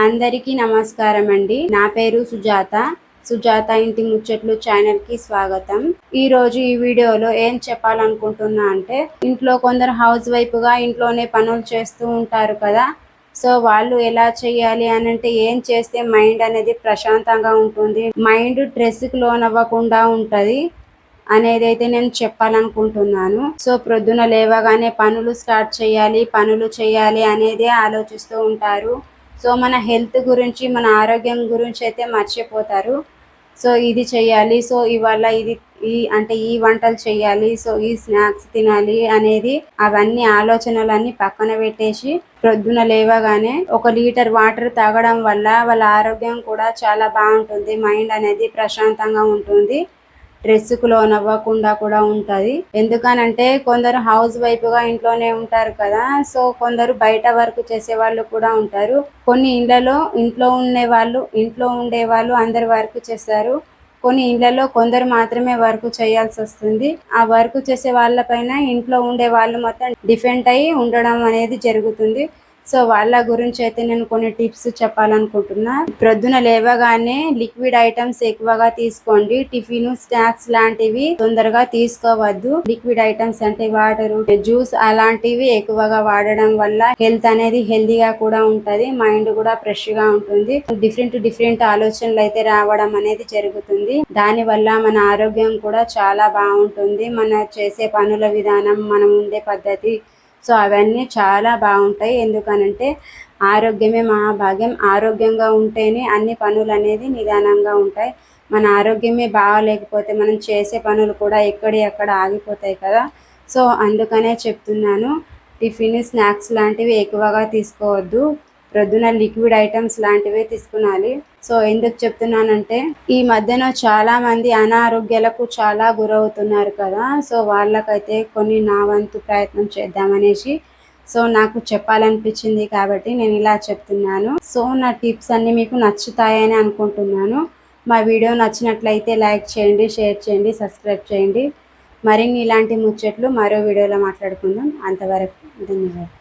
అందరికీ నమస్కారం అండి. నా పేరు సుజాత ఇంటి ముచ్చట్లు ఛానల్ కి స్వాగతం. ఈ రోజు ఈ వీడియోలో ఏం చెప్పాలనుకుంటున్నా అంటే, ఇంట్లో కొందరు హౌస్ వైఫ్ గా ఇంట్లోనే పనులు చేస్తూ ఉంటారు కదా. సో వాళ్ళు ఎలా చేయాలి అని అంటే, ఏం చేస్తే మైండ్ అనేది ప్రశాంతంగా ఉంటుంది, మైండ్ స్ట్రెస్ కి లోనవ్వకుండా ఉంటది అనేది అయితే నేను చెప్పాలనుకుంటున్నాను. సో ప్రొద్దున లేవగానే పనులు స్టార్ట్ చేయాలి అనేది ఆలోచిస్తూ ఉంటారు. సో మన హెల్త్ గురించి, మన ఆరోగ్యం గురించి అయితే మర్చిపోతారు. సో ఇది చేయాలి, సో ఇవాళ ఈ వంటలు చేయాలి, సో ఈ స్నాక్స్ తినాలి అనేది, అవన్నీ ఆలోచనలన్నీ పక్కన పెట్టేసి ప్రొద్దున లేవగానే 1 లీటర్ వాటర్ తాగడం వల్ల వాళ్ళ ఆరోగ్యం కూడా చాలా బాగుంటుంది. మైండ్ అనేది ప్రశాంతంగా ఉంటుంది, స్ట్రెస్కు లోనవ్వకుండా కూడా ఉంటుంది. ఎందుకనంటే కొందరు హౌస్ వైఫ్ గా ఇంట్లోనే ఉంటారు కదా. సో కొందరు బయట వర్క్ చేసే వాళ్ళు కూడా ఉంటారు. కొన్ని ఇళ్లలో ఇంట్లో ఉండే వాళ్ళు అందరు వర్క్ చేస్తారు. కొన్ని ఇళ్లలో కొందరు మాత్రమే వర్క్ చేయాల్సి వస్తుంది. ఆ వర్క్ చేసే వాళ్ళ పైన ఇంట్లో ఉండే వాళ్ళు మొత్తం డిపెండ్ అయి ఉండడం అనేది జరుగుతుంది. సో వాళ్ళ గురించి అయితే నేను కొన్ని టిప్స్ చెప్పాలనుకుంటున్నా. ప్రొద్దున లేవగానే లిక్విడ్ ఐటమ్స్ ఎక్కువగా తీసుకోండి. టిఫిన్, స్నాక్స్ లాంటివి తొందరగా తీసుకోవద్దు. లిక్విడ్ ఐటమ్స్ అంటే వాటర్, జ్యూస్ అలాంటివి ఎక్కువగా వాడడం వల్ల హెల్త్ అనేది హెల్దీగా కూడా ఉంటది, మైండ్ కూడా ఫ్రెష్ గా ఉంటుంది. డిఫరెంట్ ఆలోచనలు అయితే రావడం అనేది జరుగుతుంది. దాని వల్ల మన ఆరోగ్యం కూడా చాలా బాగుంటుంది. మన చేసే పనుల విధానం, మనం ఉండే పద్ధతి, సో అవన్నీ చాలా బాగుంటాయి. ఎందుకనంటే ఆరోగ్యమే మహాభాగ్యం. ఆరోగ్యంగా ఉంటేనే అన్ని పనులు అనేది నిదానంగా ఉంటాయి. మన ఆరోగ్యమే బాగాలేకపోతే మనం చేసే పనులు కూడా ఎక్కడ ఆగిపోతాయి కదా. సో అందుకనే చెప్తున్నాను, టిఫిన్, స్నాక్స్ లాంటివి ఎక్కువగా తీసుకోవద్దు. ప్రొద్దున లిక్విడ్ ఐటమ్స్ లాంటివే తీసుకునాలి. సో ఎందుకు చెప్తున్నానంటే, ఈ మధ్యన చాలా మంది అనారోగ్యాలకు చాలా గురవుతున్నారు కదా. సో వాళ్ళకైతే కొన్ని నా వంతు ప్రయత్నం చేద్దామనేసి సో నాకు చెప్పాలనిపించింది కాబట్టి నేను ఇలా చెప్తున్నాను. సో నా టిప్స్ అన్ని మీకు నచ్చుతాయని అనుకుంటున్నాను. మా వీడియో నచ్చినట్లయితే లైక్ చేయండి, షేర్ చేయండి, సబ్స్క్రైబ్ చేయండి. మరిన్ని ఇలాంటి ముచ్చట్లు మరో వీడియోలో మాట్లాడుకుందాం. అంతవరకు ధన్యవాదాలు.